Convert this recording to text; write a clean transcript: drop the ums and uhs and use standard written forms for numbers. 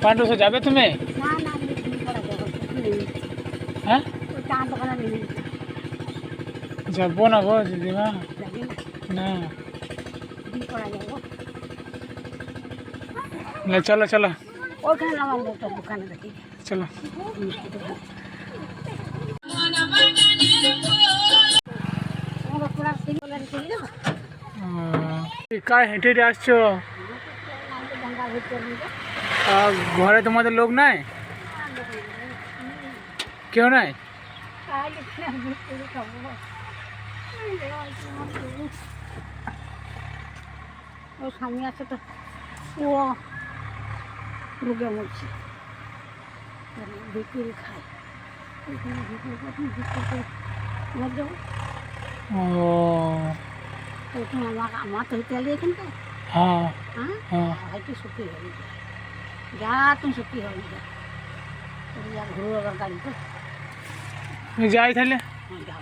পাণ্ডু সে যাবে তুমি? না না আমি তুমি করা যাবো নেই হ্যাঁ ওই চা দোকানে নেই যাবো না গো দিদিমা। যাবি না না দিন করা যাবো না, চলো চলো ওইখানে আমার একটা দোকানে দেখি চলো। মিষ্টি দোকান কার হেঁটে হেঁটে আসছো? ঘরে তোমাদের লোক নাই? কেউ নাই? ওই স্বামী আছে তো ও রোগে মরছে বিক্রি খায় ওইখানে বিক্রি করে মর যাবো ও ওইখানে আমার তো হইতে এখানটা হ্যাঁ হ্যাঁ হ্যাঁ হয়তো সুখী হবে যা তুমি সুখী হবে যা ঘুরো গাড়ি তো যাই তাহলে। যাও